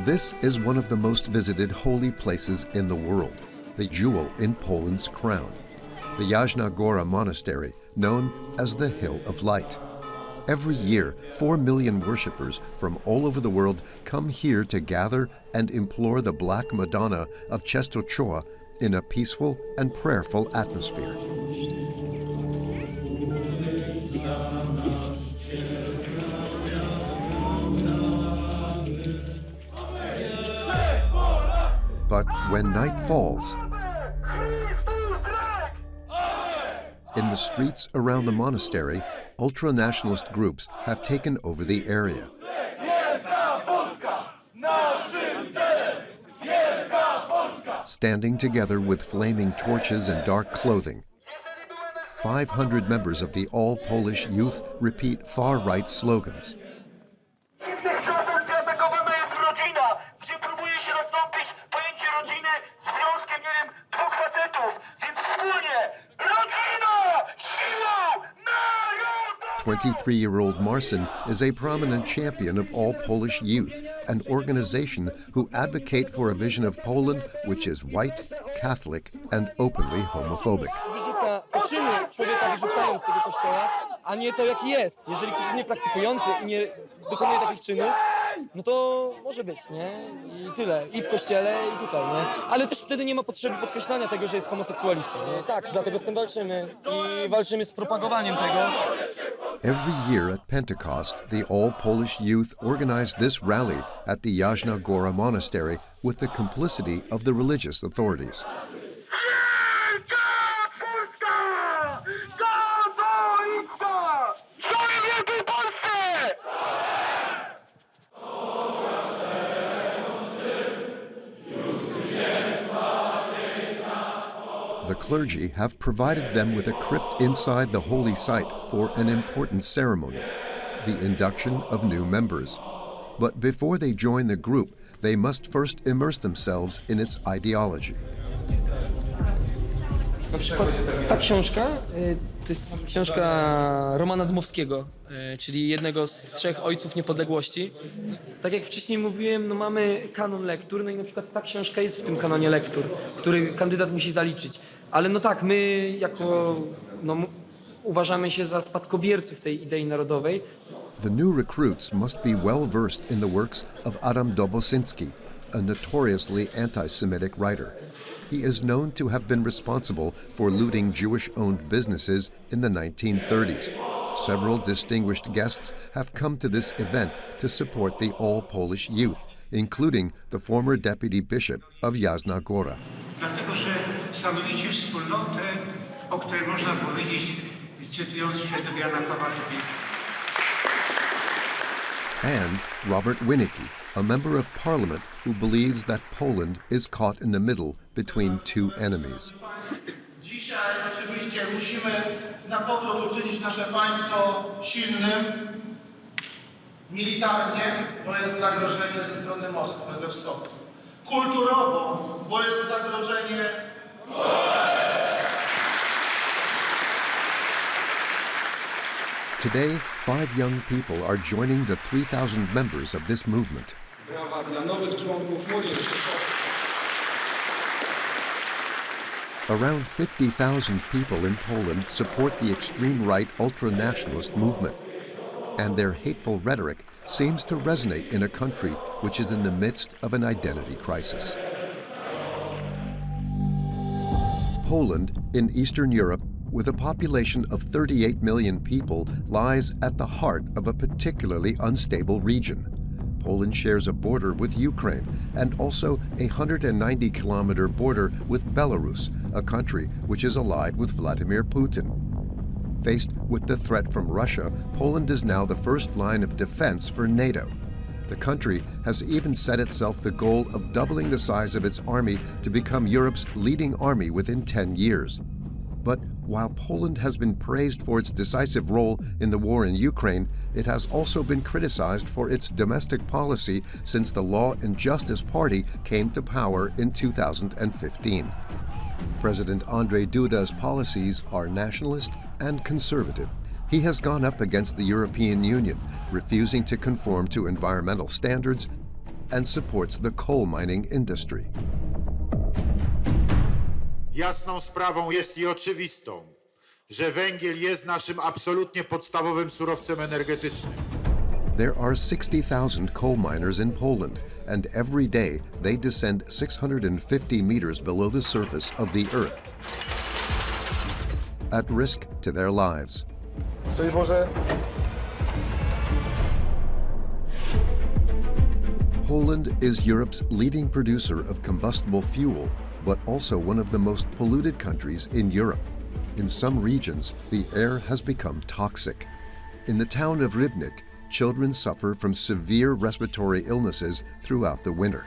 This is one of the most visited holy places in the world, the jewel in Poland's crown, the Jasna Góra Monastery, known as the Hill of Light. Every year, 4 million worshippers from all over the world come here to gather and implore the Black Madonna of Częstochowa in a peaceful and prayerful atmosphere. But when night falls, in the streets around the monastery, ultra-nationalist groups have taken over the area. Standing together with flaming torches and dark clothing, 500 members of the all-Polish youth repeat far-right slogans. rodziny związkiem, nie wiem, dwóch facetów, więc wspólnie rodzina, siła, naród! 23-year-old Marcin is a prominent champion of all Polish youth, an organization who advocate for a vision of Poland which is white, Catholic, and openly homophobic. Wyrzuca czyny człowieka, wyrzucając z tego kościoła, a nie to, jaki jest. Jeżeli ktoś jest niepraktykujący i nie dokonuje takich czynów, no to może być, nie? I tyle. I w kościele, i tutaj, nie? Ale też wtedy nie ma potrzeby podkreślania tego, że jest homoseksualistą, nie? Tak, dlatego z tym walczymy i walczymy z propagowaniem tego. Every year at Pentecost, the all-Polish youth organize this rally at the Jasna Góra Monastery with the complicity of the religious authorities. The clergy have provided them with a crypt inside the holy site for an important ceremony, the induction of new members. But before they join the group, they must first immerse themselves in its ideology. Na przykład ta książka to jest książka Romana Dmowskiego, czyli jednego z trzech ojców niepodległości. Tak jak wcześniej mówiłem, no mamy kanon lektur, no i na przykład ta książka jest w tym kanonie lektur, który kandydat musi zaliczyć. Ale no tak, my jako uważamy się za spadkobierców tej idei narodowej. The new recruits must be well versed in the works of Adam Dobosynski, a notoriously anti-Semitic writer. He is known to have been responsible for looting Jewish-owned businesses in the 1930s. Several distinguished guests have come to this event to support the all-Polish youth, including the former deputy bishop of Jasna Góra. Dlatego, że stanowicie wspólnotę, o której można powiedzieć, cytując świętego Jana Pawła II. And Robert Winicki, a member of parliament who believes that Poland is caught in the middle between two enemies. Dzisiaj oczywiście musimy na powrót uczynić nasze państwo silnym militarnie, bo jest zagrożenie ze strony Moskwy, ze wschodu. Kulturowo, bo jest zagrożenie. Today, 5 young people are joining the 3,000 members of this movement. Brawa dla nowych członków młodzieży. Around 50,000 people in Poland support the extreme-right ultra-nationalist movement, and their hateful rhetoric seems to resonate in a country which is in the midst of an identity crisis. Poland, in Eastern Europe, with a population of 38 million people, lies at the heart of a particularly unstable region. Poland shares a border with Ukraine and also a 190-kilometer border with Belarus, a country which is allied with Vladimir Putin. Faced with the threat from Russia, Poland is now the first line of defense for NATO. The country has even set itself the goal of doubling the size of its army to become Europe's leading army within 10 years. But while Poland has been praised for its decisive role in the war in Ukraine, it has also been criticized for its domestic policy since the Law and Justice Party came to power in 2015. President Andrzej Duda's policies are nationalist and conservative. He has gone up against the European Union, refusing to conform to environmental standards and supports the coal mining industry. Jasną sprawą jest i oczywistą, że węgiel jest naszym absolutnie podstawowym surowcem energetycznym. There are 60,000 coal miners in Poland, and every day they descend 650 meters below the surface of the earth, at risk to their lives. Szczęść Boże. Poland is Europe's leading producer of combustible fuel, but also one of the most polluted countries in Europe. In some regions, the air has become toxic. In the town of Rybnik, children suffer from severe respiratory illnesses throughout the winter.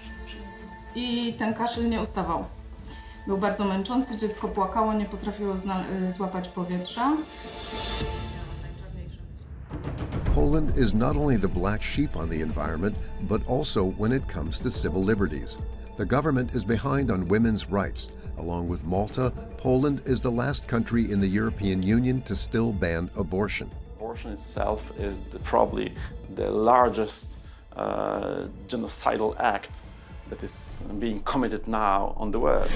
I ten kaszel nie ustawał. Był bardzo męczący, dziecko płakało, nie potrafiło złapać powietrza. Poland is not only the black sheep on the environment, but also when it comes to civil liberties. The government is behind on women's rights. Along with Malta, Poland is the last country in the European Union to still ban abortion. Abortion itself is probably the largest genocidal act that is being committed now on the world.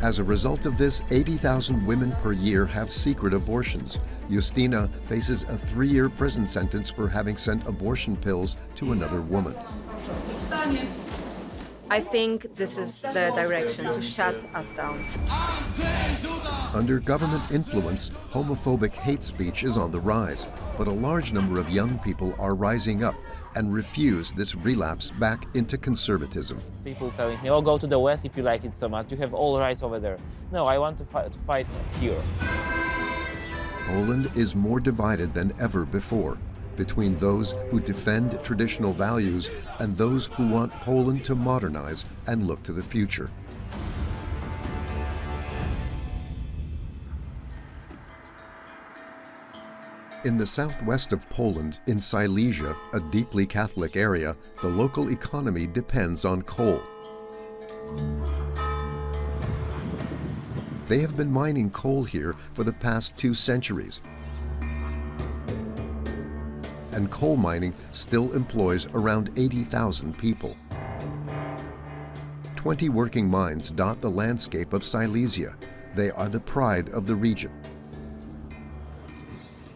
As a result of this, 80,000 women per year have secret abortions. Justyna faces a 3-year prison sentence for having sent abortion pills to another woman. I think this is the direction to shut us down. Under government influence, homophobic hate speech is on the rise, but a large number of young people are rising up and refuse this relapse back into conservatism. People telling me, oh, go to the West if you like it so much, you have all rights over there. No, I want to fight here. Poland is more divided than ever before, between those who defend traditional values and those who want Poland to modernize and look to the future. In the southwest of Poland, in Silesia, a deeply Catholic area, the local economy depends on coal. They have been mining coal here for the past 2 centuries. And coal mining still employs around 80,000 people. 20 working mines dot the landscape of Silesia. They are the pride of the region.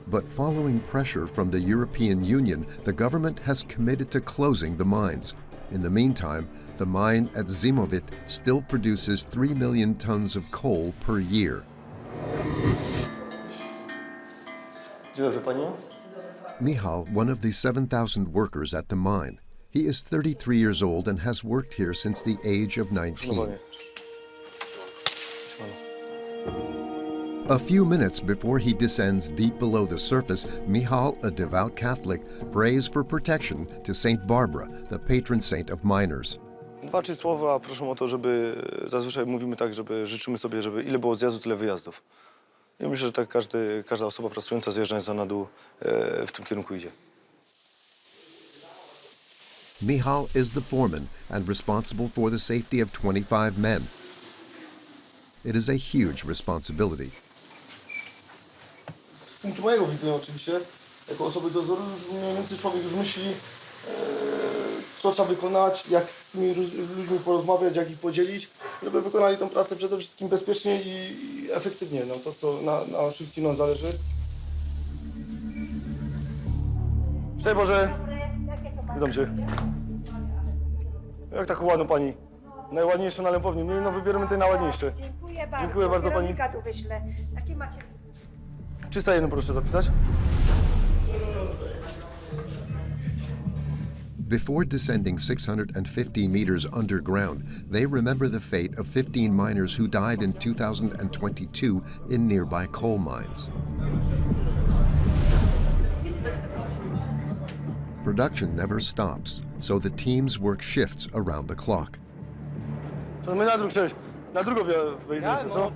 But following pressure from the European Union, the government has committed to closing the mines. In the meantime, the mine at Zimovit still produces 3 million tons of coal per year. Dzień dobry Pani. Michal, one of the 7,000 workers at the mine. He is 33 years old and has worked here since the age of 19. A few minutes before he descends deep below the surface, Michal, a devout Catholic, prays for protection to Saint Barbara, the patron saint of miners. 2-3 słowa proszę o to, żeby zazwyczaj mówimy tak, żeby życzymy sobie, żeby ile było zjazdów, tyle wyjazdów. I myślę, że tak każda osoba pracująca, zjeżdżająca na dół w tym kierunku idzie. Michal is the foreman and responsible for the safety of 25 men. It is a huge responsibility. Z punktu mojego widzenia oczywiście, jako osoby dozoru, już mniej więcej człowiek już myśli, co trzeba wykonać, jak z tymi ludźmi porozmawiać, jak ich podzielić, żeby wykonali tą pracę przede wszystkim bezpiecznie i efektywnie. No, to, co na naszych teamach zależy. Szczęść Boże! Witam Cię. Jak taką ładną Pani? Najładniejszą na Lępowni. No wybieramy te najładniejsze. Dziękuję bardzo. Dziękuję bardzo Pani. Weronika tu wyślę. Jakie macie? 301 proszę zapisać. Before descending 650 meters underground, they remember the fate of 15 miners who died in 2022 in nearby coal mines. Production never stops, so the teams work shifts around the clock. To my na drugą wyjdziemy, co?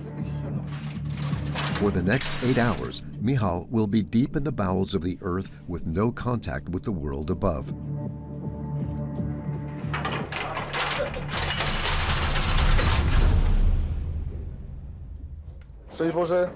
For the next 8 hours, Michal will be deep in the bowels of the earth with no contact with the world above. Szczęść Boże.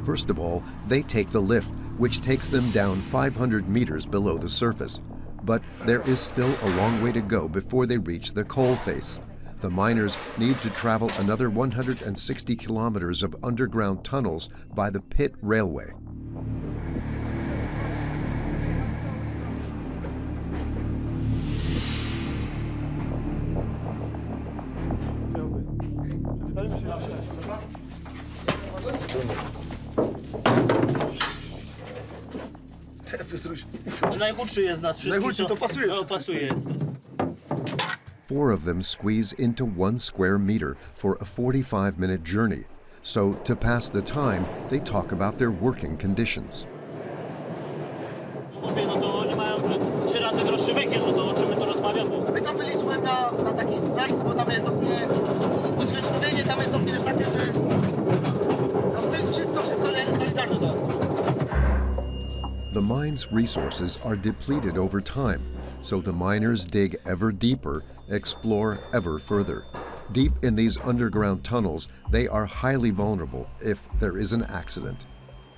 First of all, they take the lift, which takes them down 500 meters below the surface. But there is still a long way to go before they reach the coal face. The miners need to travel another 160 kilometers of underground tunnels by the pit railway. Najchudszy jest z nas wszystkich. Najchudszy to pasuje. No, pasuje. 4 of them squeeze into 1 square meter for a 45-minute journey. So to pass the time, they talk about their working conditions. No to oni mają 3 razy droższy węgiel, no to o czym my tu rozmawiamy? My tam byliśmy na takiej strajku, bo tam jest ogólnie uzwiązkowienie, tam jest ogólnie takie, że tam to wszystko przez Solidarność załatwić. The mine's resources are depleted over time, so the miners dig ever deeper, explore ever further. Deep in these underground tunnels, they are highly vulnerable if there is an accident.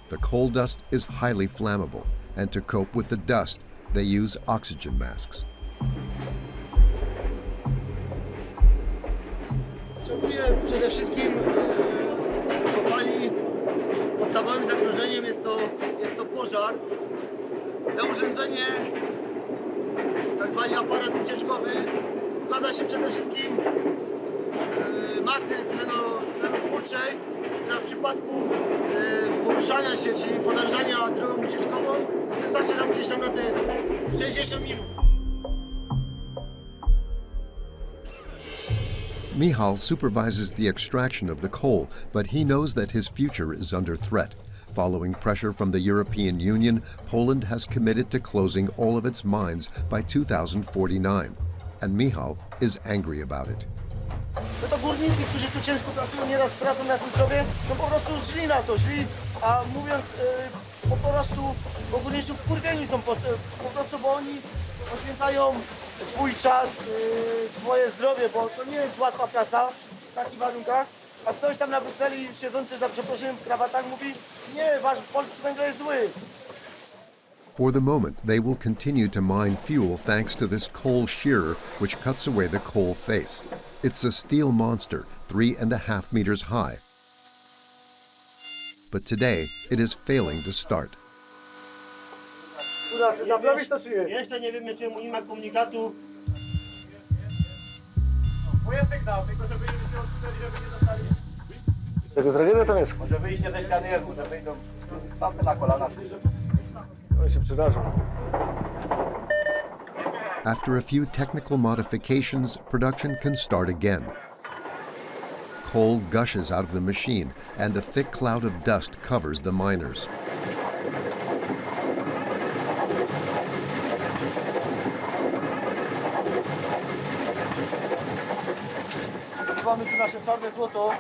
The coal dust is highly flammable, and to cope with the dust, they use oxygen masks. Szczególnie przede wszystkim kopalni podstawowym zagrożeniem jest to pożar. To urządzenie, tak zwany aparat ucieczkowy, składa się przede wszystkim masy tlenotwórczej, która w przypadku poruszania się, czyli podążania drogą ucieczkową, wystarczy nam gdzieś tam na te 60 minut. Michal supervises the extraction of the coal, but he knows that his future is under threat. Following pressure from the European Union, Poland has committed to closing all of its mines by 2049, and Michal is angry about it. No to górnicy, którzy tu ciężko pracują, nieraz tracą na tym zdrowie, no po prostu szli na to, a mówiąc po prostu, bo górnicy wkurwieni są po prostu, bo oni poświęcają swój czas, swoje zdrowie, bo to nie jest łatwa praca w takich warunkach, a ktoś tam na Brukseli siedzący za przeproszeniem w krawatach mówi, nie, wasz polski węgiel jest zły. For the moment, they will continue to mine fuel thanks to this coal shearer, which cuts away the coal face. It's a steel monster, 3.5 meters high. But today, it is failing to start. Naprawić to czy nie? Jeszcze nie wiemy, czemu nie ma komunikatu. Jest sygnał, tylko żeby się odczytali, żeby nie dostali. Tego tragedia tam jest. Może wyjście ze ściany jest, może wyjdą stawmy na kolana. Oni się przydarzą. After a few technical modifications, production can start again. Coal gushes out of the machine, and a thick cloud of dust covers the miners. Mamy tu nasze czarne złoto.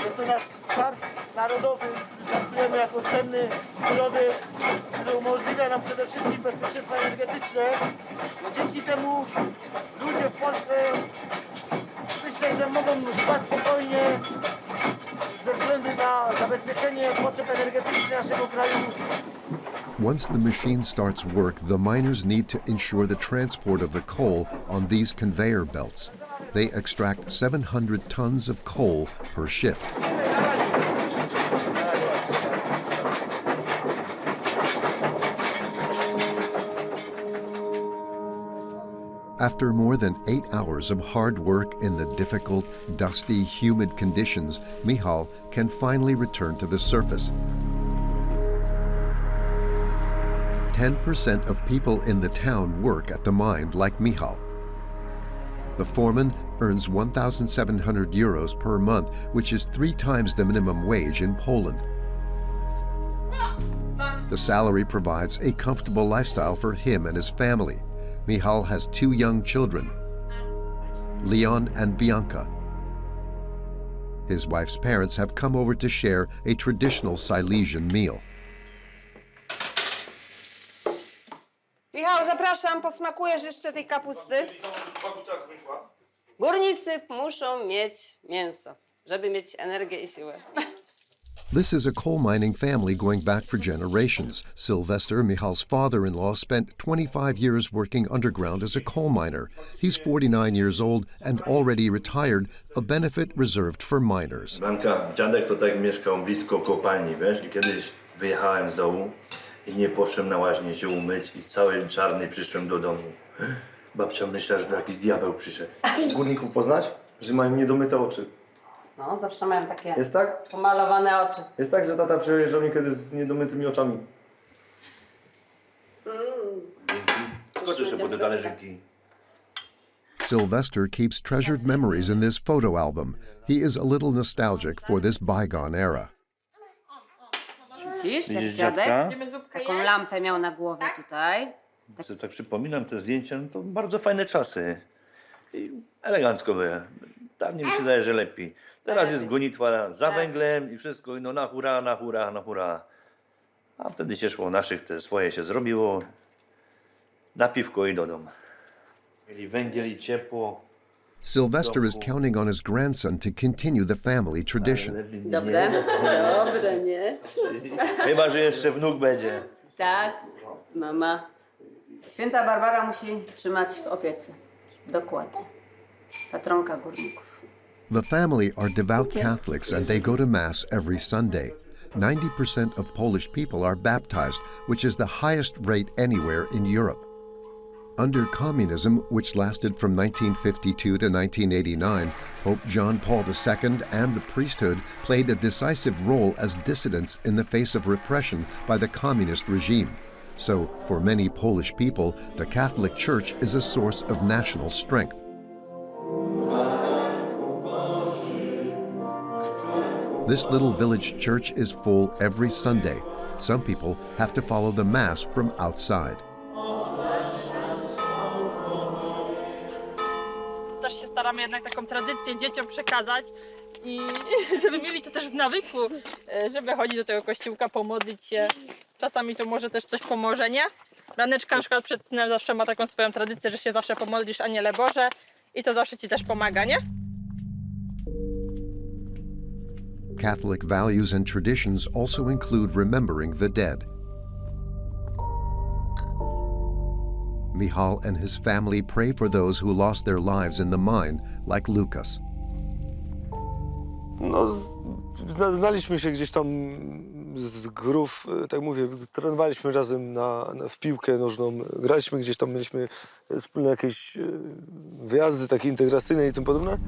Jest to nasz skarb narodowy. Traktujemy jako cenny surowiec, który umożliwia nam przede wszystkim bezpieczeństwo energetyczne. Dzięki temu ludzie w Polsce myślę, że mogą spać spokojnie ze względu na zabezpieczenie potrzeb energetycznych naszego kraju. Once the machine starts work, the miners need to ensure the transport of the coal on these conveyor belts. They extract 700 tons of coal per shift. After more than 8 hours of hard work in the difficult, dusty, humid conditions, Michal can finally return to the surface. 10% of people in the town work at the mine like Michal. The foreman earns 1,700 euros per month, which is 3 times the minimum wage in Poland. The salary provides a comfortable lifestyle for him and his family. Michal has 2 young children, Leon and Bianca. His wife's parents have come over to share a traditional Silesian meal. Michał, zapraszam, posmakujesz jeszcze tej kapusty. Górnicy muszą mieć mięso, żeby mieć energię i siłę. This is a coal mining family going back for generations. Sylvester, Michal's father-in-law, spent 25 years working underground as a coal miner. He's 49 years old and already retired, a benefit reserved for miners. Blanka, dziadek to tak mieszkał blisko kopalni, wiesz? I kiedyś wyjechałem z domu i nie poszedłem na łaźnię się umyć i cały czarny przyszedłem do domu. Babcia myślała, że jakiś diabeł przyszedł. Górników poznać, że mają niedomyte oczy. No, zawsze mają takie Jest tak? pomalowane oczy. Jest tak, że tata przyjeżdżał niekiedy z niedomytymi oczami. Skoczę jeszcze po te talerzyki. Sylvester keeps treasured memories in this photo album. He is a little nostalgic for this bygone era. Widzisz, jak Widzisz dziadek dziadka? taką lampę miał na głowie tutaj. Tak przypominam te zdjęcia, no to bardzo fajne czasy. I elegancko były. Dawniej mi się wydaje, że lepiej. Teraz jest gonitwa za węglem i wszystko, no na hura, na hura, na hura. A wtedy się szło naszych, te swoje się zrobiło. Na piwko i do domu. Mieli węgiel i ciepło. Sylvester is counting on his grandson to continue the family tradition. Dobre? Dobre, nie? Chyba, że jeszcze wnuk będzie. Tak, mama. Święta Barbara musi trzymać w opiece. Dokładnie. Patronka górników. The family are devout Catholics and they go to Mass every Sunday. 90% of Polish people are baptized, which is the highest rate anywhere in Europe. Under communism, which lasted from 1952 to 1989, Pope John Paul II and the priesthood played a decisive role as dissidents in the face of repression by the communist regime. So, for many Polish people, the Catholic Church is a source of national strength. This little village church is full every Sunday. Some people have to follow the Mass from outside. Też się staramy jednak taką tradycję dzieciom przekazać i żeby mieli to też w nawyku, żeby chodzić do tego kościółka, pomodlić się. Czasami to może też coś pomoże, nie? Raneczka na przykład przed snem zawsze ma taką swoją tradycję, że się zawsze pomodlisz Aniele Boże i to zawsze ci też pomaga, nie? Catholic values and traditions also include remembering the dead. Michal and his family pray for those who lost their lives in the mine, like Lucas. No, znaliśmy się gdzieś tam z grów, tak mówię, trenowaliśmy razem w piłkę nożną, graliśmy gdzieś tam, mieliśmy wspólne jakieś wyjazdy takie integracyjne i tym podobne.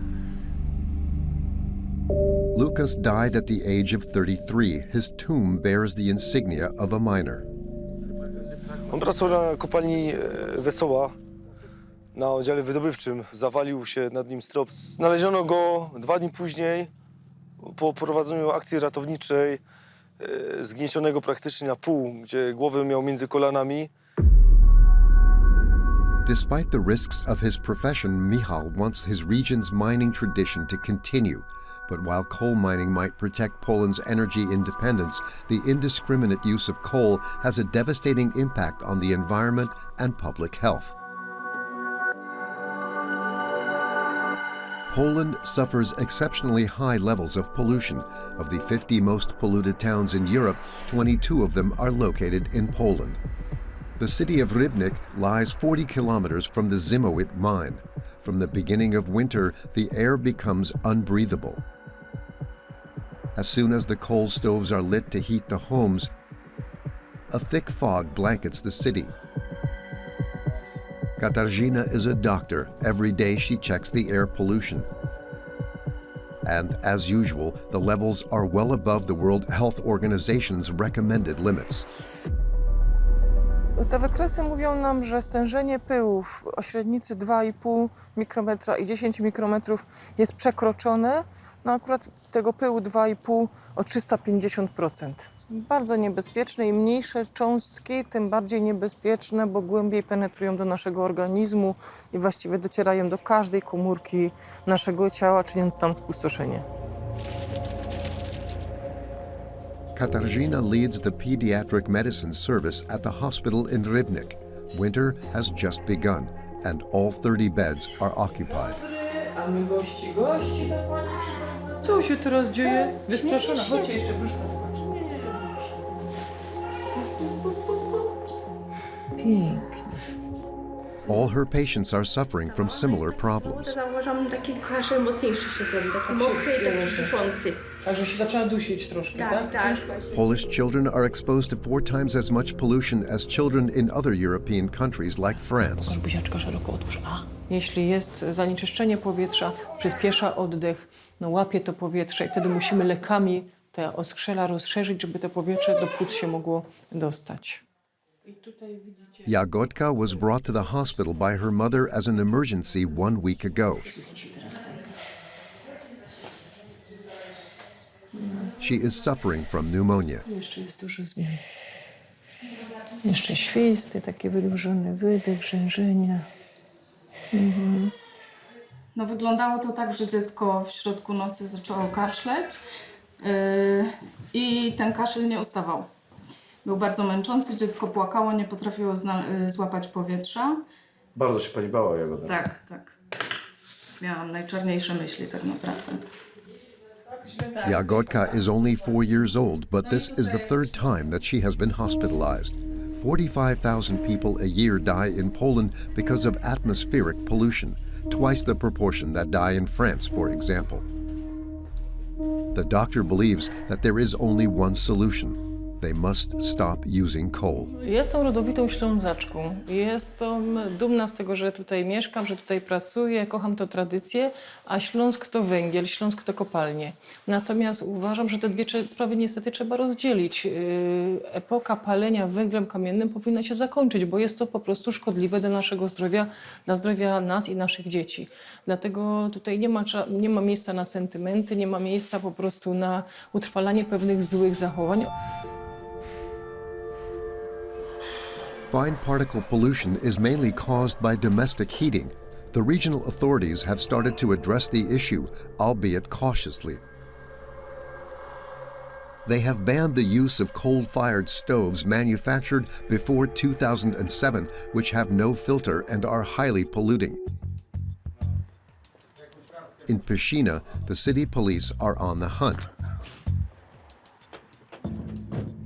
Lucas died at the age of 33. His tomb bears the insignia of a miner. On pracował na kopalni Wesoła, na oddziale wydobywczym. Zawalił się nad nim strop. Znaleziono go 2 dni później, po prowadzeniu akcji ratowniczej, zgniecionego praktycznie na pół, gdzie głowę miał między kolanami. Despite the risks of his profession, Michal wants his region's mining tradition to continue. But while coal mining might protect Poland's energy independence, the indiscriminate use of coal has a devastating impact on the environment and public health. Poland suffers exceptionally high levels of pollution. Of the 50 most polluted towns in Europe, 22 of them are located in Poland. The city of Rybnik lies 40 kilometers from the Zimowit mine. From the beginning of winter, the air becomes unbreathable. As soon as the coal stoves are lit to heat the homes, a thick fog blankets the city. Katarzyna is a doctor. Every day she checks the air pollution. And as usual, the levels are well above the World Health Organization's recommended limits. Te wykresy mówią nam, że stężenie pyłów o średnicy 2,5 mikrometra i 10 mikrometrów jest przekroczone. No akurat tego pyłu 2,5 o 350%. Bardzo niebezpieczne i mniejsze cząstki, tym bardziej niebezpieczne, bo głębiej penetrują do naszego organizmu i właściwie docierają do każdej komórki naszego ciała, czyniąc tam spustoszenie. Katarzyna leads the pediatric medicine service at the hospital in Rybnik. Winter has just begun and all 30 beds are occupied. A my gości dokładnie. Co się teraz dzieje? Wystraszona. Chodźcie jeszcze brzuszka zobaczyć. Pięknie. All her patients are suffering from similar problems. Zauważam taki kaszel mocniejszy się zrobił, taki mokry i taki duszący. Także się zaczęła dusić troszkę, tak? Tak. Polish children are exposed to 4 times as much pollution as children in other European countries like France. Buziaczka szeroko otwórz. Jeśli jest zanieczyszczenie powietrza, przyspiesza oddech, łapie to powietrze i wtedy musimy lekami te oskrzela rozszerzyć, żeby to powietrze do płuc się mogło dostać. Jagodka was brought to the hospital by her mother as an emergency 1 week ago. She is suffering from pneumonia. Jeszcze jest dużo zmian. Jeszcze świsty, taki wydłużony wydech, grzężenia. No wyglądało to tak, że dziecko w środku nocy zaczęło kaszleć i ten kaszel nie ustawał. Był bardzo męczący, dziecko płakało, nie potrafiło złapać powietrza. Bardzo się pani bała, Jagoda. Tak. Miałam najczarniejsze myśli tak naprawdę. Jagodka is only 4 years old, but this is the 3rd time that she has been hospitalized. 45,000 people a year die in Poland because of atmospheric pollution, twice the proportion that die in France, for example. The doctor believes that there is only one solution. They must stop using coal. Jestem rodowitą Ślązaczką. Jestem dumna z tego, że tutaj mieszkam, że tutaj pracuję, kocham tę tradycję, a Śląsk to węgiel, Śląsk to kopalnie. Natomiast uważam, że te dwie sprawy niestety trzeba rozdzielić. Epoka palenia węglem kamiennym powinna się zakończyć, bo jest to po prostu szkodliwe dla naszego zdrowia, dla zdrowia nas i naszych dzieci. Dlatego tutaj nie ma miejsca na sentymenty, nie ma miejsca po prostu na utrwalanie pewnych złych zachowań. Fine particle pollution is mainly caused by domestic heating. The regional authorities have started to address the issue, albeit cautiously. They have banned the use of coal-fired stoves manufactured before 2007, which have no filter and are highly polluting. In Pszczyna, the city police are on the hunt.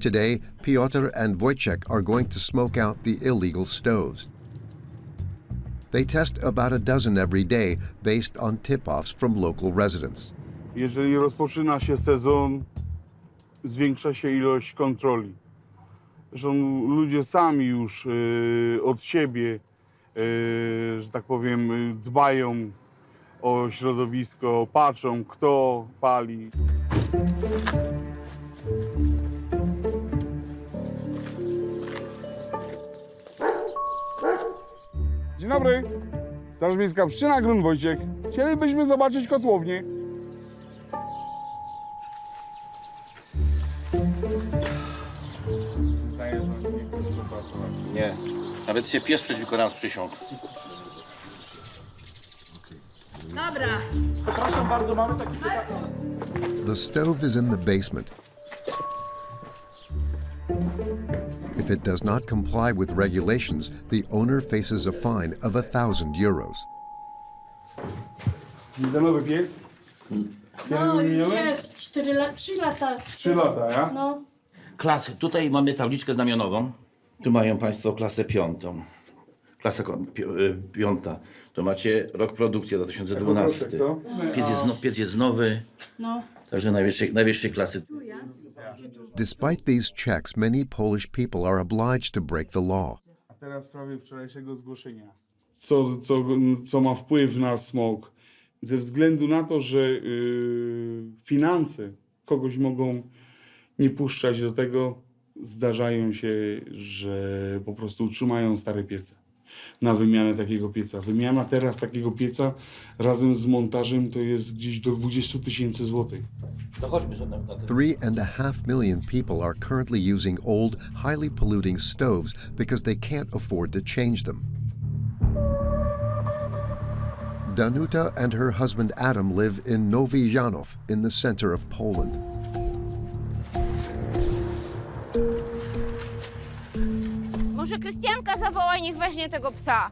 Today, Piotr and Wojciech are going to smoke out the illegal stoves. They test about a dozen every day based on tip-offs from local residents. Jeżeli rozpoczyna się sezon, zwiększa się ilość kontroli. Zresztą ludzie sami już od siebie, że tak powiem, dbają o środowisko, patrzą, kto pali. Dzień dobry. Straż Miejska Pszczyna, Grun Wojciech. Chcielibyśmy zobaczyć kotłownię. Nie. Nawet się pies przeciwko z przysiąg. Dobra. Przepraszam bardzo, mamy taki The stove is in the basement. If it does not comply with regulations, the owner faces a fine of €1,000. Dieselowy piec? No już jest 3 lata. 3 lata, ja? No. Klasy. Tutaj mamy tabliczkę znamionową. Tu mają Państwo klasę 5. Klasa 5. Tu macie rok produkcji 2012. Piec jest nowy. No. Także najwyższej klasy. Despite these checks, many Polish people are obliged to break the law. A teraz w sprawie wczorajszego zgłoszenia. Co ma wpływ na smog? Ze względu na to, że finanse kogoś mogą nie puszczać do tego, zdarzają się, że po prostu trzymają stare piece na wymianę takiego pieca. Wymiana teraz takiego pieca razem z montażem to jest gdzieś do 20 000 złotych. 3.5 million people are currently using old, highly polluting stoves because they can't afford to change them. Danuta and her husband Adam live in Nowy Janów in the center of Poland. Może Krystianka zawoła, niech weźmie tego psa.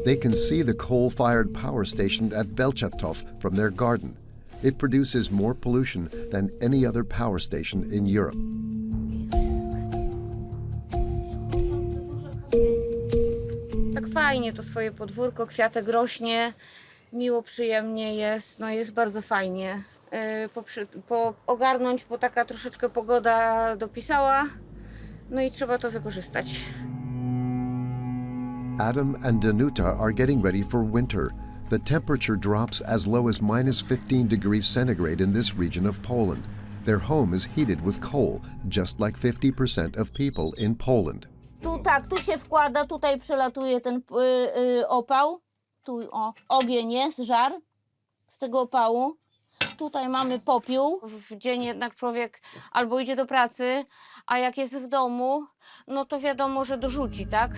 They can see the coal-fired power station at Belchatov from their garden. It produces more pollution than any other power station in Europe. Tak fajnie to swoje podwórko, kwiatek rośnie, miło, przyjemnie jest, no jest bardzo fajnie. Ogarnąć, bo taka troszeczkę pogoda dopisała, no i trzeba to wykorzystać. Adam and Danuta are getting ready for winter. The temperature drops as low as -15 degrees centigrade in this region of Poland. Their home is heated with coal, just like 50% of people in Poland. Tu się wkłada, tutaj przelatuje ten opał. Tu ogień jest, żar z tego opału. Tutaj mamy popiół. W dzień jednak człowiek albo idzie do pracy, a jak jest w domu, no to wiadomo, że dorzuci, tak?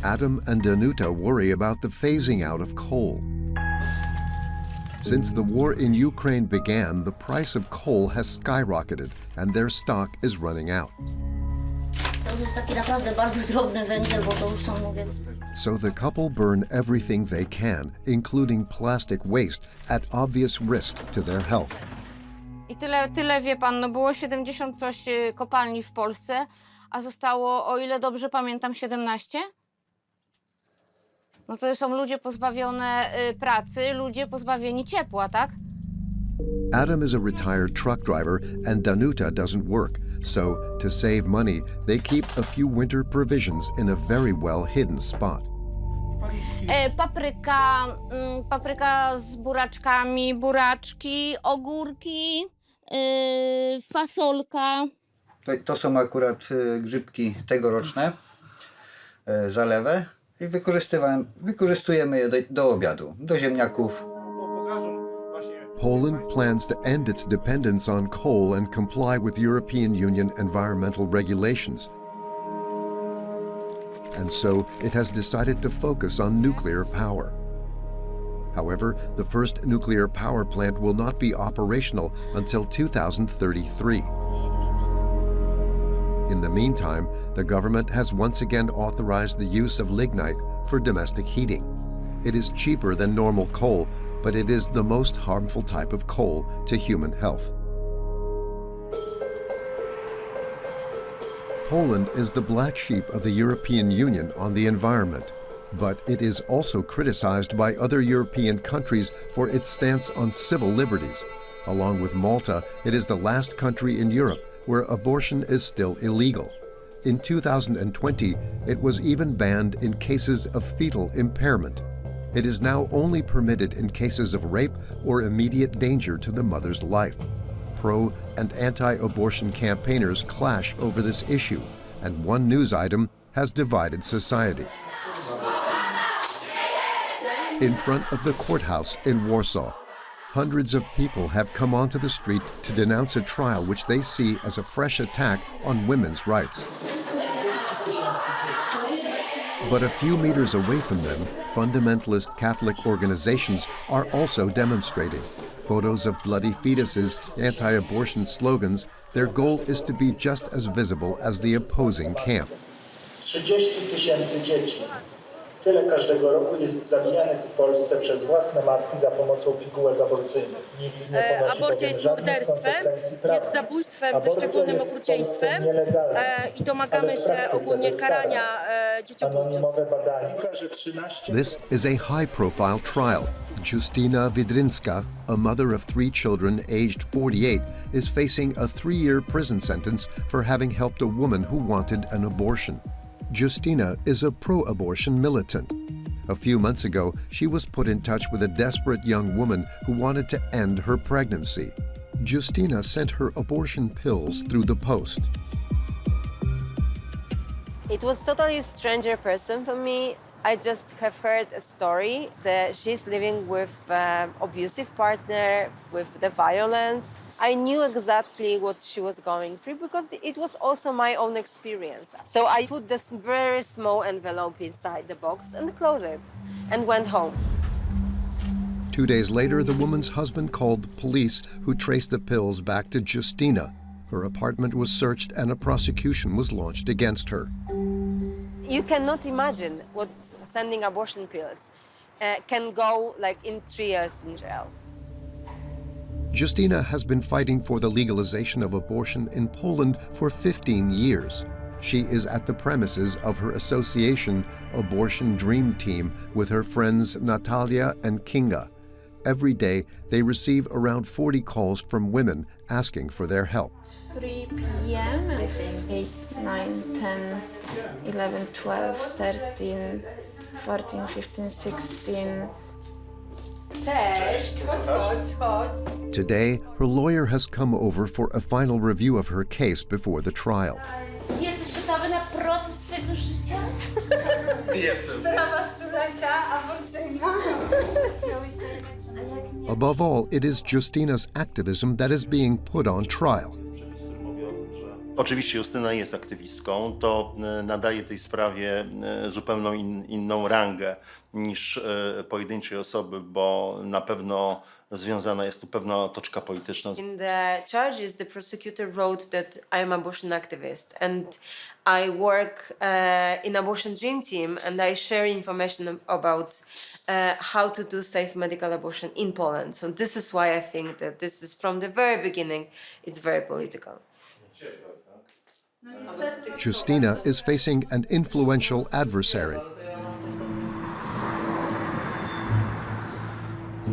Adam and Danuta worry about the phasing out of coal. Since the war in Ukraine began, the price of coal has skyrocketed and their stock is running out. To już jest taki naprawdę bardzo drobny węgiel, bo to już są, mówię... So the couple burn everything they can, including plastic waste, at obvious risk to their health. I tyle wie pan, no było 70 coś kopalni w Polsce, a zostało, o ile dobrze pamiętam, 17? No to są ludzie pozbawione pracy, ludzie pozbawieni ciepła, tak? Adam is a retired truck driver and Danuta doesn't work, so to save money, they keep a few winter provisions in a very well-hidden spot. Papryka z buraczkami, buraczki, ogórki, fasolka. To są akurat grzybki tegoroczne, zalewe i wykorzystujemy je do obiadu, do ziemniaków. Poland plans to end its dependence on coal and comply with European Union environmental regulations. And so it has decided to focus on nuclear power. However, the first nuclear power plant will not be operational until 2033. In the meantime, the government has once again authorized the use of lignite for domestic heating. It is cheaper than normal coal, but it is the most harmful type of coal to human health. Poland is the black sheep of the European Union on the environment, but it is also criticized by other European countries for its stance on civil liberties. Along with Malta, it is the last country in Europe where abortion is still illegal. In 2020, it was even banned in cases of fetal impairment. It is now only permitted in cases of rape or immediate danger to the mother's life. Pro- and anti-abortion campaigners clash over this issue, and one news item has divided society. In front of the courthouse in Warsaw, hundreds of people have come onto the street to denounce a trial which they see as a fresh attack on women's rights. But a few meters away from them, fundamentalist Catholic organizations are also demonstrating. Photos of bloody fetuses, anti-abortion slogans, their goal is to be just as visible as the opposing camp. 30 000 dzieci. Tyle każdego roku jest zabijanych w Polsce przez własne matki za pomocą pigułek aborcyjnych. Nikt nie ponosi Aborcja jest morderstwem, jest zabójstwem ze szczególnym okrucieństwem i domagamy się ogólnie karania dzieciobójców. This is a high-profile trial. Justyna Wydrzyńska, a mother of 3 children aged 48, is facing a 3-year prison sentence for having helped a woman who wanted an abortion. Justyna is a pro-abortion militant. A few months ago, she was put in touch with a desperate young woman who wanted to end her pregnancy. Justyna sent her abortion pills through the post. It was totally a stranger person for me. I just have heard a story that she's living with an abusive partner, with the violence. I knew exactly what she was going through because it was also my own experience. So I put this very small envelope inside the box and closed it and went home. 2 days later, the woman's husband called the police, who traced the pills back to Justyna. Her apartment was searched and a prosecution was launched against her. You cannot imagine what sending abortion pills can go like in 3 years in jail. Justyna has been fighting for the legalization of abortion in Poland for 15 years. She is at the premises of her association Abortion Dream Team with her friends Natalia and Kinga. Every day, they receive around 40 calls from women asking for their help. 3 p.m. I think 8, 9, 10, 11, 12, 13, 14, 15, 16. Cześć, chodź. Today, her lawyer has come over for a final review of her case before the trial. Jesteś gotowy na proces swego życia? Jestem. Sprawa stulecia aborcyjna. Above all, it is Justyna's activism that is being put on trial. Oczywiście Justyna jest aktywistką, to nadaje tej sprawie zupełnie inną rangę niż pojedynczej osoby, bo na pewno związana jest tu pewna toczka polityczna. In the charges, the prosecutor wrote that I am abortion activist and I work in Abortion Dream Team and I share information about how to do safe medical abortion in Poland. So this is why I think that this is from the very beginning, it's very political. Justyna is facing an influential adversary.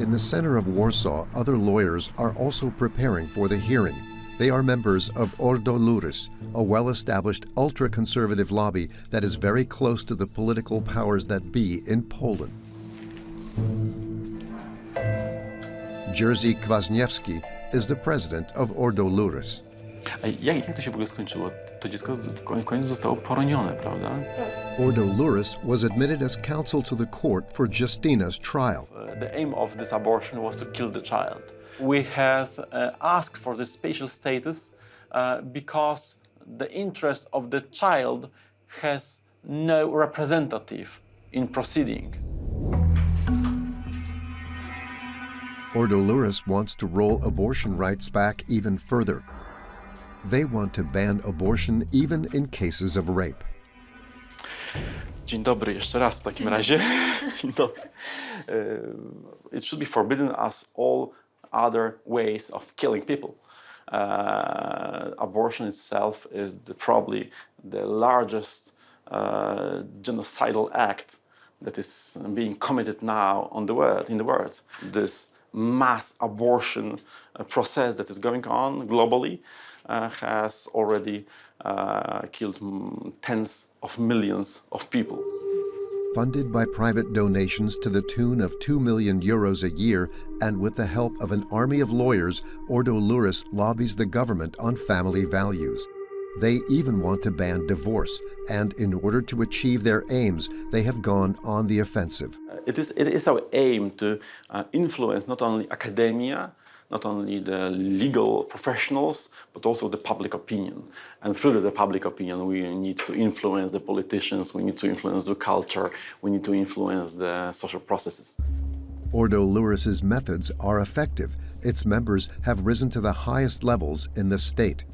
In the center of Warsaw, other lawyers are also preparing for the hearing. They are members of Ordo Juris, a well-established ultra-conservative lobby that is very close to the political powers that be in Poland. Jerzy Kwasniewski is the president of Ordo Juris. A jak to się w ogóle skończyło? To dziecko w końcu zostało poronione, prawda? Ordo Juris was admitted as counsel to the court for Justyna's trial. The aim of this abortion was to kill the child. We have asked for this special status because the interest of the child has no representative in proceeding. Ordo Juris wants to roll abortion rights back even further. They want to ban abortion even in cases of rape. Dzień dobry jeszcze raz w takim razie. Dzień dobry. It should be forbidden as all other ways of killing people. Abortion itself is probably the largest genocidal act that is being committed now in the world. This mass abortion process that is going on globally has already killed tens of millions of people. Funded by private donations to the tune of €2 million a year and with the help of an army of lawyers, Ordo Juris lobbies the government on family values. They even want to ban divorce, and in order to achieve their aims, they have gone on the offensive. It is our aim to influence not only academia, not only the legal professionals, but also the public opinion. And through the public opinion, we need to influence the politicians, we need to influence the culture, we need to influence the social processes. Ordo Juris's methods are effective. Its members have risen to the highest levels in the state.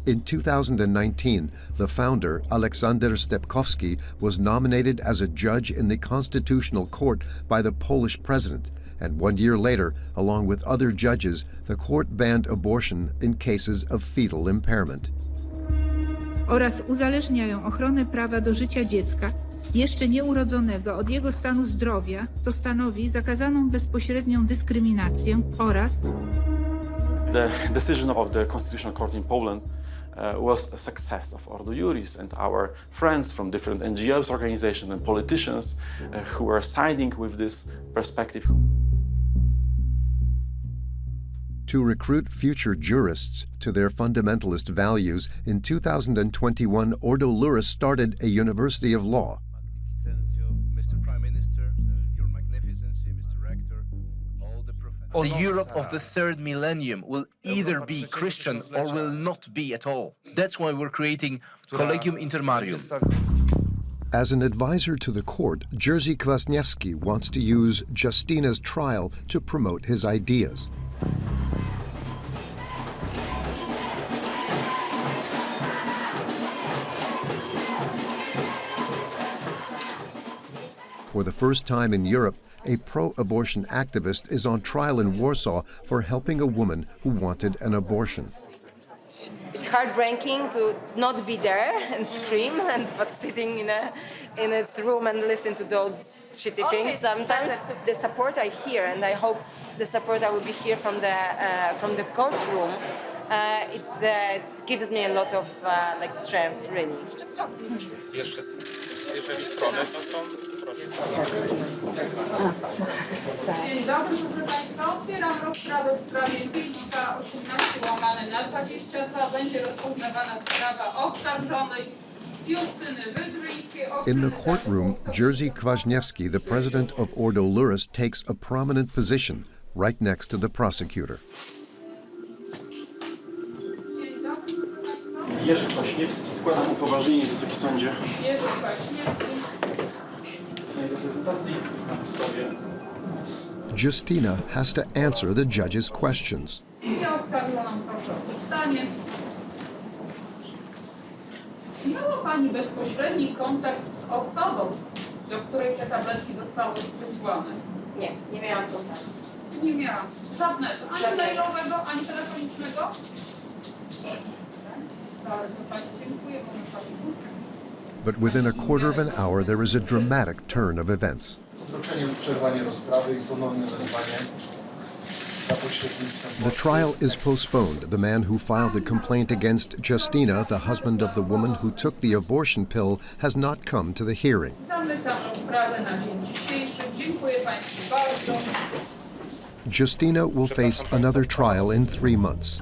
In 2019, the founder, Aleksander Stepkowski, was nominated as a judge in the Constitutional Court by the Polish president. And 1 year later, along with other judges, the court banned abortion in cases of fetal impairment. Oraz uzależniają ochronę prawa do życia dziecka jeszcze nieurodzonego od jego stanu zdrowia, co stanowi zakazaną bezpośrednią dyskryminację oraz The decision of the Constitutional Court in Poland was a success of Ordo Juris and our friends from different NGOs, organizations and politicians who were siding with this perspective. To recruit future jurists to their fundamentalist values, in 2021, Ordo Juris started a University of Law. The Europe of the third millennium will either be Christian or will not be at all. That's why we're creating Collegium Intermarium. As an advisor to the court, Jerzy Kwasniewski wants to use Justyna's trial to promote his ideas. For the first time in Europe, a pro-abortion activist, is on trial in Warsaw for helping a woman who wanted an abortion. It's heartbreaking to not be there and scream, but sitting in its room and listen to those shitty things sometimes. The support I hear, and I hope the support I will be here from the courtroom, it gives me a lot of strength, really. Jeżeli strony to są, proszę. Dzień dobry, proszę Państwa. Otwieram rozprawę w sprawie Rybnika 18/22. Będzie rozpoznawana sprawa oskarżonej Justyny Wydrzyńskiej. In the courtroom, Jerzy Kwaśniewski, the president of Ordo Luris, takes a prominent position right next to the prosecutor. Jerzy Kwaśniewski, składam upoważnienie, Wysoki Sądzie. Jerzy Kwaśniewski. Do prezentacji na podstawie. Justyna has to answer the judge's questions. I oskarżoną proszę o powstanie. Miała Pani bezpośredni kontakt z osobą, do której te tabletki zostały wysłane? Nie miałam kontaktu. Nie miałam. Żadnego. Ani mailowego, ani telefonicznego? Bardzo Pani dziękuję. But within a quarter of an hour, there is a dramatic turn of events. Odroczenie lub przerwanie rozprawy i ponowne wezwanie za pośrednictwem. The trial is postponed. The man who filed the complaint against Justyna, the husband of the woman who took the abortion pill, has not come to the hearing. Zamykam rozprawę na dzień dzisiejszy. Dziękuję Państwu bardzo. Justyna will face another trial in 3 months.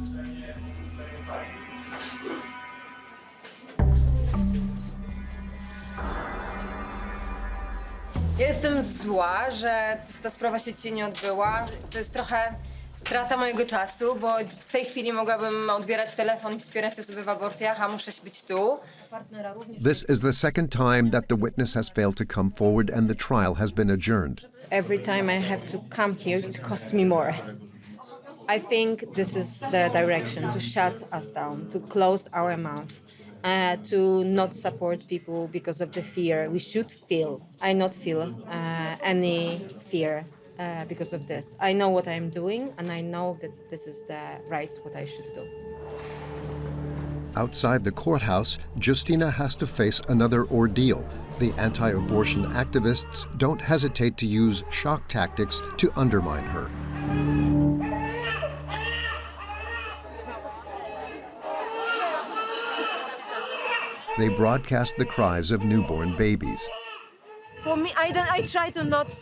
Jestem zła, że ta sprawa się dzisiaj nie odbyła. To jest trochę strata mojego czasu, bo w tej chwili mogłabym odbierać telefon i wspierać osoby w aborcjach, a muszę być tu. This is the second time that the witness has failed to come forward and the trial has been adjourned. Every time I have to come here, it costs me more. I think this is the direction, to shut us down, to close our mouth. To not support people because of the fear. We should feel. I not feel any fear because of this. I know what I'm doing, and I know that this is the right what I should do. Outside the courthouse, Justyna has to face another ordeal. The anti-abortion activists don't hesitate to use shock tactics to undermine her. They broadcast the cries of newborn babies. For me, I try to not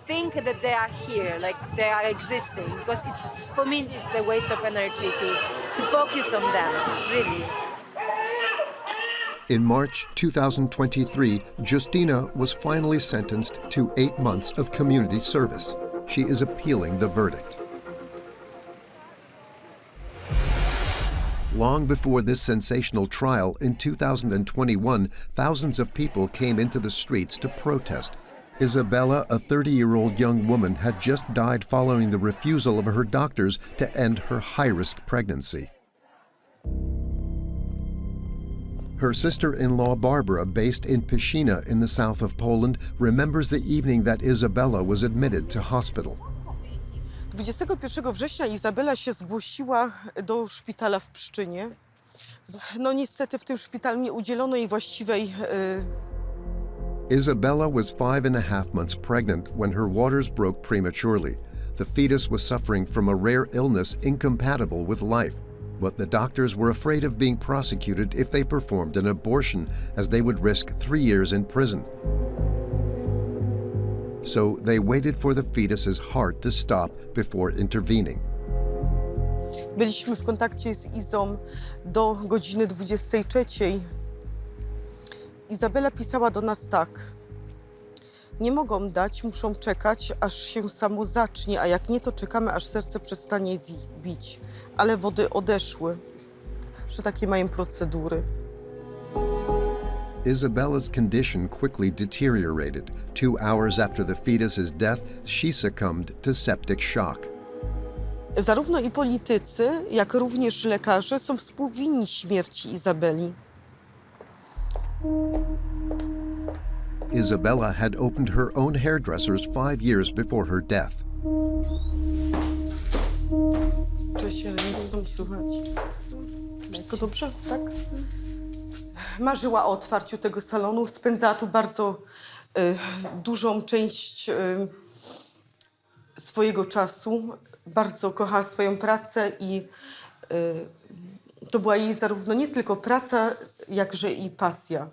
think that they are here, like they are existing, because for me it's a waste of energy to focus on them, really. In March 2023, Justyna was finally sentenced to 8 months of community service. She is appealing the verdict. Long before this sensational trial, in 2021, thousands of people came into the streets to protest. Izabela, a 30-year-old young woman, had just died following the refusal of her doctors to end her high-risk pregnancy. Her sister-in-law Barbara, based in Pszczyna in the south of Poland, remembers the evening that Izabela was admitted to hospital. 21 września Izabela się zgłosiła do szpitala w Pszczynie. No niestety w tym szpitalu nie udzielono jej właściwej... Izabela was 5.5 months pregnant when her waters broke prematurely. The fetus was suffering from a rare illness incompatible with life, but the doctors were afraid of being prosecuted if they performed an abortion, as they would risk 3 years in prison. So they waited for the fetus's heart to stop before intervening. Byliśmy w kontakcie z Izą do godziny 23. Izabela pisała do nas tak. Nie mogą dać, muszą czekać, aż się samo zacznie, a jak nie, to czekamy, aż serce przestanie bić. Ale wody odeszły, że takie mają procedury. Izabela's condition quickly deteriorated. 2 hours after the fetus's death, she succumbed to septic shock. Zarówno i politycy, jak również lekarze są współwinni śmierci Izabeli. Izabela had opened her own hairdressers 5 years before her death. Cześć, ale nie stąd słuchać. Wszystko dobrze, tak? Marzyła o otwarciu tego salonu, spędzała tu bardzo dużą część swojego czasu. Bardzo kochała swoją pracę i to była jej zarówno nie tylko praca, jakże i pasja.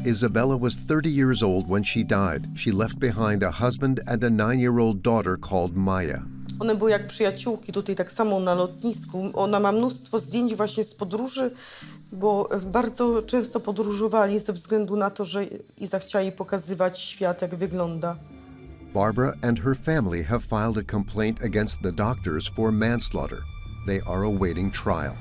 Izabela was 30 years old when she died. She left behind a husband and a 9-year-old daughter called Maya. One były jak przyjaciółki tutaj, tak samo na lotnisku. Ona ma mnóstwo zdjęć właśnie z podróży, bo bardzo często podróżowali ze względu na to, że Iza chciała jej pokazywać świat, jak wygląda. Barbara and her family have filed a complaint against the doctors for manslaughter. They are awaiting trial.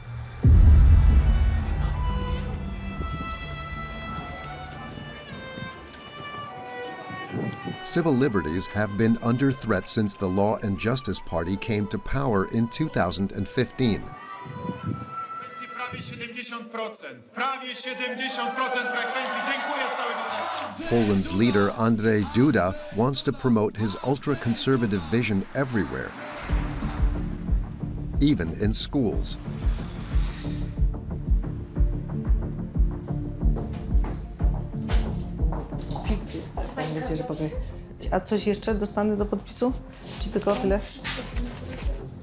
Civil liberties have been under threat since the Law and Justice Party came to power in 2015. Prawie 70%. Prawie 70% frekwencji. Dziękuję z całego serca. Poland's leader Andrzej Duda wants to promote his ultra-conservative vision everywhere, even in schools. A coś jeszcze dostanę do podpisu? Czy tylko tyle?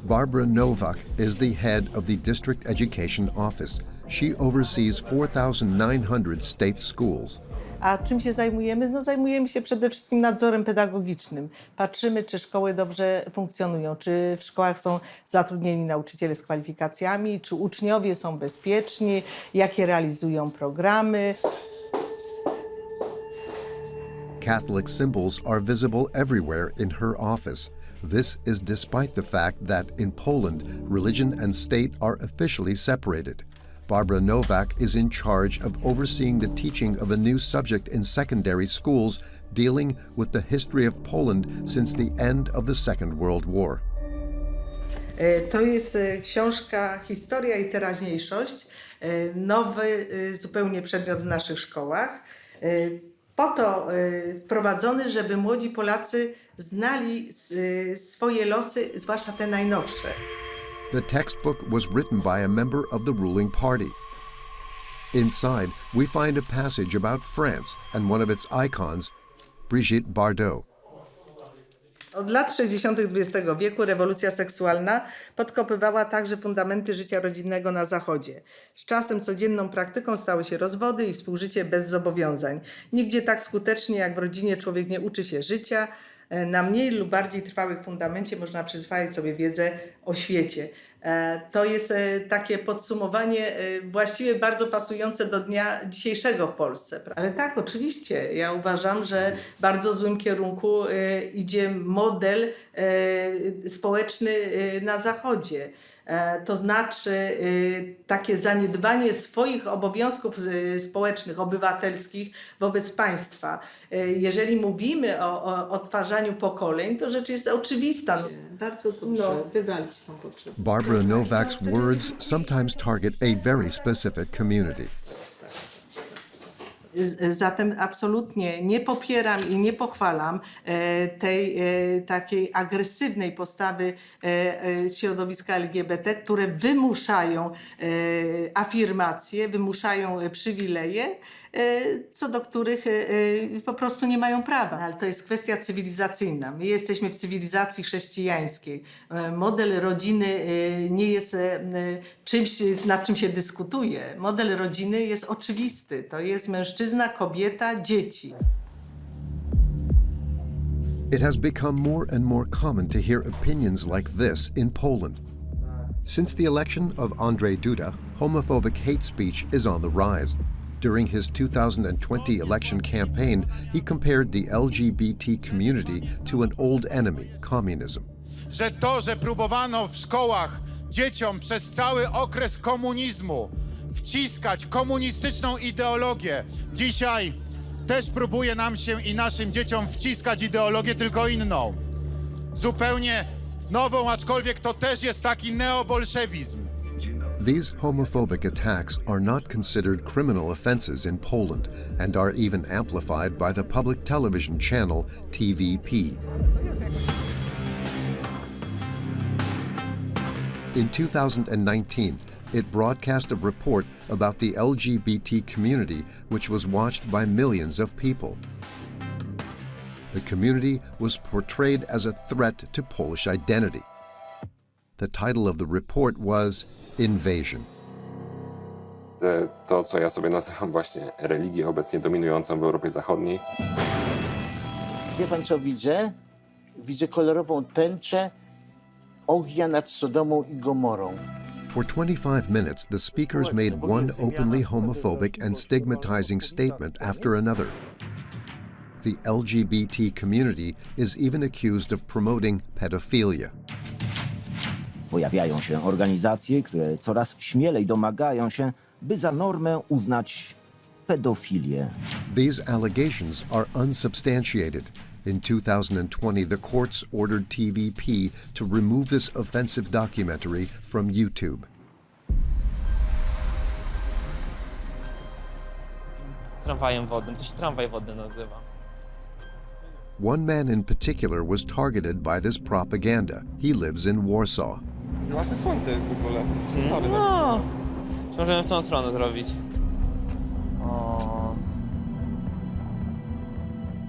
Barbara Novak is the head of the District Education Office. She oversees 4,900 state schools. A czym się zajmujemy? No, zajmujemy się przede wszystkim nadzorem pedagogicznym. Patrzymy, czy szkoły dobrze funkcjonują, czy w szkołach są zatrudnieni nauczyciele z kwalifikacjami, czy uczniowie są bezpieczni, jakie realizują programy. Catholic symbols are visible everywhere in her office. This is despite the fact that in Poland, religion and state are officially separated. Barbara Novak is in charge of overseeing the teaching of a new subject in secondary schools dealing with the history of Poland since the end of the Second World War. To jest książka Historia i teraźniejszość, nowy zupełnie przedmiot w naszych szkołach. Po to wprowadzony, żeby młodzi Polacy znali swoje losy, zwłaszcza te najnowsze. The textbook was written by a member of the ruling party. Inside, we find a passage about France and one of its icons, Brigitte Bardot. Od lat 60. XX wieku rewolucja seksualna podkopywała także fundamenty życia rodzinnego na Zachodzie. Z czasem codzienną praktyką stały się rozwody i współżycie bez zobowiązań. Nigdzie tak skutecznie jak w rodzinie człowiek nie uczy się życia. Na mniej lub bardziej trwałym fundamencie można przyswajać sobie wiedzę o świecie. To jest takie podsumowanie właściwie bardzo pasujące do dnia dzisiejszego w Polsce. Ale tak, oczywiście. Ja uważam, że w bardzo złym kierunku idzie model społeczny na Zachodzie. To znaczy takie zaniedbanie swoich obowiązków społecznych, obywatelskich wobec państwa. Jeżeli mówimy o odtwarzaniu pokoleń, to rzecz jest oczywista. Bardzo dobrze, wywalić tą potrzebę. Barbara Novak's words sometimes target a very specific community. Zatem absolutnie nie popieram i nie pochwalam tej takiej agresywnej postawy środowiska LGBT, które wymuszają afirmacje, wymuszają przywileje, co do których po prostu nie mają prawa. Ale to jest kwestia cywilizacyjna. My jesteśmy w cywilizacji chrześcijańskiej. Model rodziny nie jest czymś, nad czym się dyskutuje. Model rodziny jest oczywisty. To jest mężczyzna, kobieta, dzieci. It has become more and more common to hear opinions like this in Poland. Since the election of Andrzej Duda, homophobic hate speech is on the rise. During his 2020 election campaign, he compared the LGBT community to an old enemy, communism. Że to, że próbowano w szkołach dzieciom przez cały okres komunizmu wciskać komunistyczną ideologię, dzisiaj też próbuje nam się i naszym dzieciom wciskać ideologię, tylko inną. Zupełnie nową, aczkolwiek to też jest taki neobolszewizm. These homophobic attacks are not considered criminal offenses in Poland and are even amplified by the public television channel TVP. In 2019, it broadcast a report about the LGBT community which was watched by millions of people. The community was portrayed as a threat to Polish identity. The title of the report was Invasion. To, co ja sobie nazywam właśnie religię obecnie dominującą w Europie Zachodniej. Wie pan, co widzę? Widzę kolorową tęczę ognia nad Sodomą i Gomorą. For 25 minutes, the speakers made one openly homophobic and stigmatizing statement after another. The LGBT community is even accused of promoting pedophilia. Pojawiają się organizacje, które coraz śmielej domagają się, by za normę uznać pedofilię. These allegations are unsubstantiated. In 2020, the courts ordered TVP to remove this offensive documentary from YouTube. Tramwajem wodnym, to się tramwaj wodny nazywa. One man in particular was targeted by this propaganda. He lives in Warsaw. Ładne słońce jest w ogóle. No, możemy w tą stronę zrobić.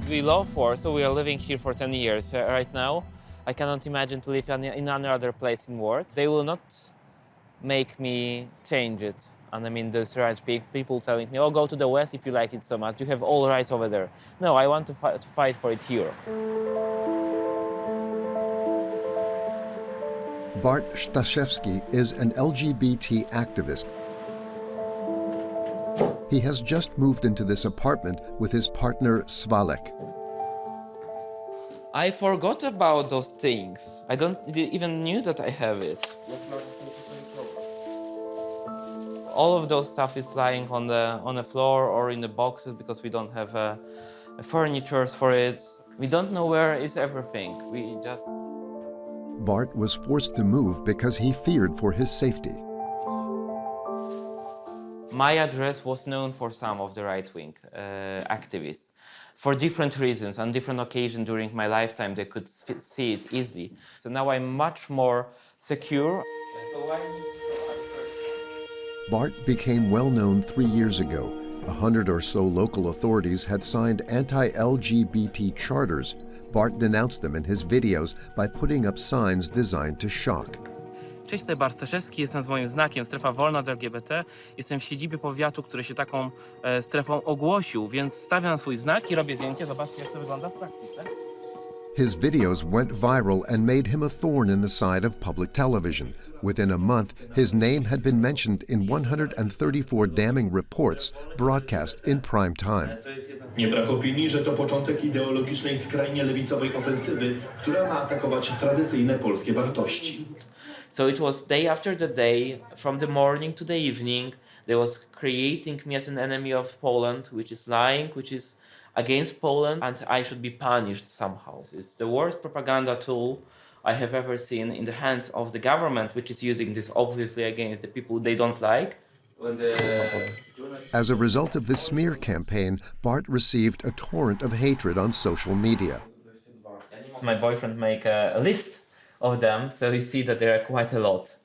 We love Warsaw. We are living here for 10 years right now. I cannot imagine to live in any other place in the world. They will not make me change it. And I mean, the strange people telling me, oh, go to the West if you like it so much. You have all rights over there. No, I want to fight for it here. Bart Staszewski is an LGBT activist. He has just moved into this apartment with his partner Svalek. I forgot about those things. I don't even knew that I have it. All of those stuff is lying on the floor or in the boxes because we don't have furniture for it. We don't know where is everything. We just... Bart was forced to move because he feared for his safety. My address was known for some of the right-wing activists. For different reasons, on different occasions during my lifetime, they could see it easily. So now I'm much more secure. Bart became well known 3 years ago. 100 or so local authorities had signed anti-LGBT charters. Bart denounced them in his videos by putting up signs designed to shock. Cześć, tutaj Bart Staszewski, jestem z moim znakiem Strefa Wolna od LGBT. Jestem w siedzibie powiatu, który się taką strefą ogłosił, więc stawiam swój znak i robię zdjęcie. Zobaczcie, jak to wygląda w praktyce. His videos went viral and made him a thorn in the side of public television. Within a month, his name had been mentioned in 134 damning reports broadcast in prime time. Nie brak opinii, że to początek ideologicznej, skrajnie lewicowej ofensywy, która ma atakować tradycyjne polskie wartości. So it was day after the day, from the morning to the evening, they was creating me as an enemy of Poland, which is lying, which is against Poland, and I should be punished somehow. It's the worst propaganda tool I have ever seen in the hands of the government, which is using this obviously against the people they don't like. As a result of this smear campaign, Bart received a torrent of hatred on social media. My boyfriend make a list of them, so you see that there are quite a lot,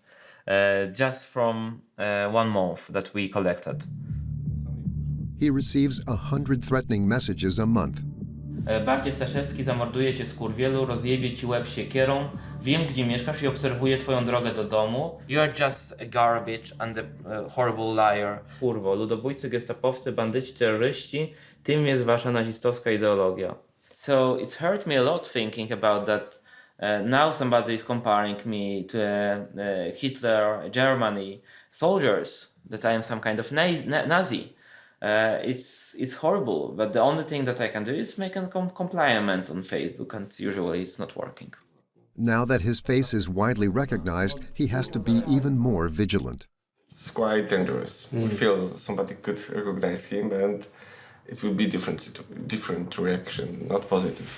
just from 1 month that we collected. He receives 100 threatening messages a month. Barcie Staszewski zamorduje cię skurwielu, rozjebie ci łeb siekierą, wiem gdzie mieszkasz i obserwuję twoją drogę do domu. You are just a garbage and a horrible liar. Kurwo, ludobójcy, gestapowcy, bandyci, terroryści, tym jest wasza nazistowska ideologia. So it hurt me a lot thinking about that. Now somebody is comparing me to Hitler, Germany, soldiers, that I am some kind of Nazi. It's horrible, but the only thing that I can do is make a compliment on Facebook, and usually it's not working. Now that his face is widely recognized, he has to be even more vigilant. It's quite dangerous. We feel somebody could recognize him and it will be different reaction, not positive.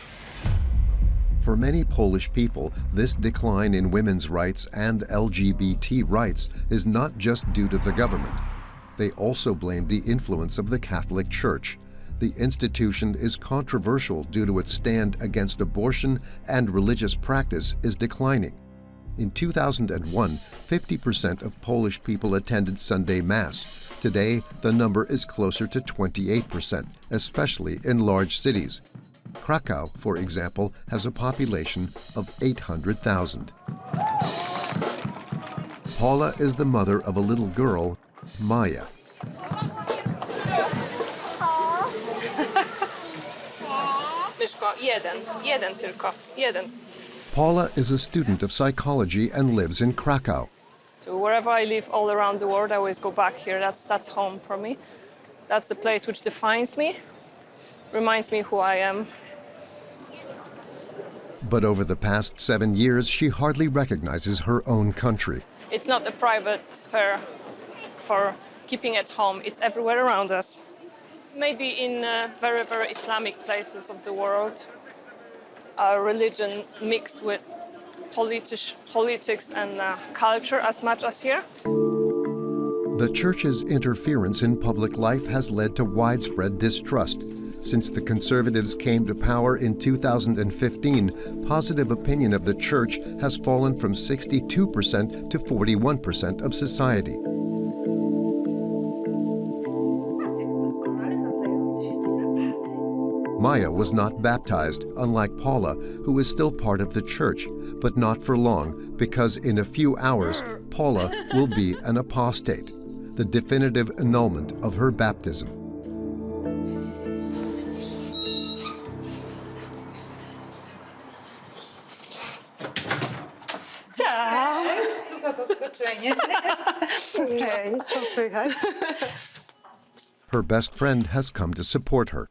For many Polish people, this decline in women's rights and LGBT rights is not just due to the government. They also blame the influence of the Catholic Church. The institution is controversial due to its stand against abortion, and religious practice is declining. In 2001, 50% of Polish people attended Sunday Mass. Today, the number is closer to 28%, especially in large cities. Krakow, for example, has a population of 800,000. Paula is the mother of a little girl, Maya. Paula is a student of psychology and lives in Krakow. So wherever I live all around the world, I always go back here. That's home for me. That's the place which defines me, reminds me who I am. But over the past 7 years, she hardly recognizes her own country. It's not a private sphere for keeping at home. It's everywhere around us. Maybe in very, very Islamic places of the world, religion mixed with politics and culture as much as here. The Church's interference in public life has led to widespread distrust. Since the Conservatives came to power in 2015, positive opinion of the Church has fallen from 62% to 41% of society. Maya was not baptized, unlike Paula, who is still part of the Church, but not for long, because in a few hours, Paula will be an apostate, the definitive annulment of her baptism. Cześć! Co za zaskoczenie. Hej, co słychać? Her best friend has come to support her.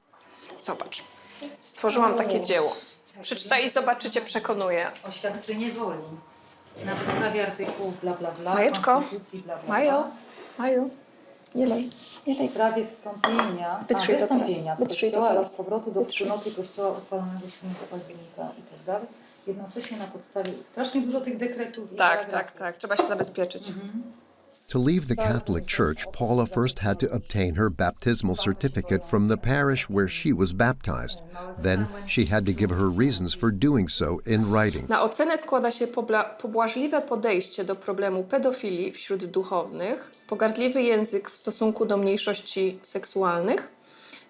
Zobacz, stworzyłam takie dzieło. Przeczytaj i zobaczycie, przekonuje. Oświadczenie woli. Na podstawie artykułów bla bla bla. Majeczko, Konstytucji bla bla. Maju, nie lej. W sprawie wstąpienia, z Kościoła oraz powrotu do wspólnoty Kościoła uchwalonego 7 października i tak dalej. Jednocześnie na podstawie strasznie dużo tych dekretów. Tak. Trzeba się zabezpieczyć. To leave the Catholic Church, Paula first had to obtain her baptismal certificate from the parish where she was baptized. Then she had to give her reasons for doing so in writing. Na ocenę składa się pobłażliwe podejście do problemu pedofilii wśród duchownych, pogardliwy język w stosunku do mniejszości seksualnych,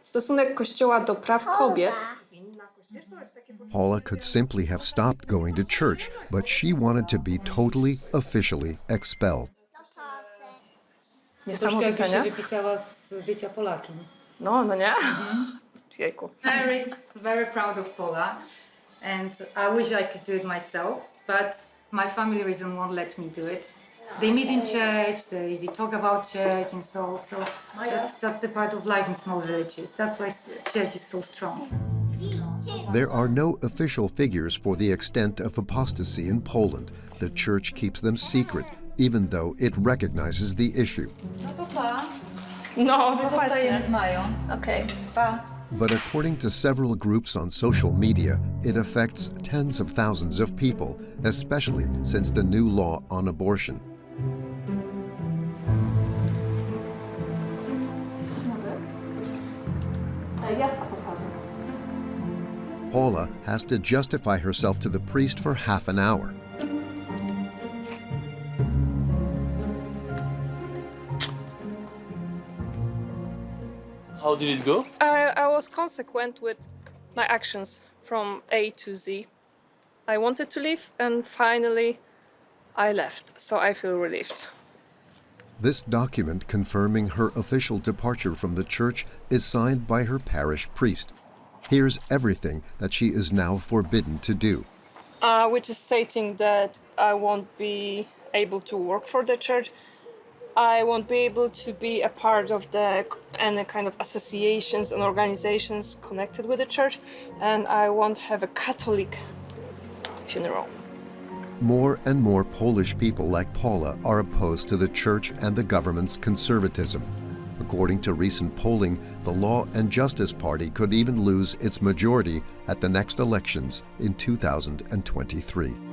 stosunek Kościoła do praw kobiet. Paula could simply have stopped going to church, but she wanted to be totally, officially expelled. Niesamowite, nie? Wypisała z bycia Polakiem. No nie? Jejku. Very proud of Paula, and I wish I could do it myself, but my family reason won't let me do it. They meet in church, they talk about church and so that's the part of life in small villages. That's why church is so strong. There are no official figures for the extent of apostasy in Poland. The church keeps them secret, even though it recognizes the issue. No to pa. No, zostajemy z Mają. Okay. Pa. But according to several groups on social media, it affects tens of thousands of people, especially since the new law on abortion. Paula has to justify herself to the priest for half an hour. How did it go? I was consequent with my actions from A to Z. I wanted to leave, and finally I left, so I feel relieved. This document confirming her official departure from the church is signed by her parish priest. Here's everything that she is now forbidden to do. Which is stating that I won't be able to work for the church. I won't be able to be a part of any kind of associations and organizations connected with the church, and I won't have a Catholic funeral. More and more Polish people like Paula are opposed to the church and the government's conservatism. According to recent polling, the Law and Justice Party could even lose its majority at the next elections in 2023.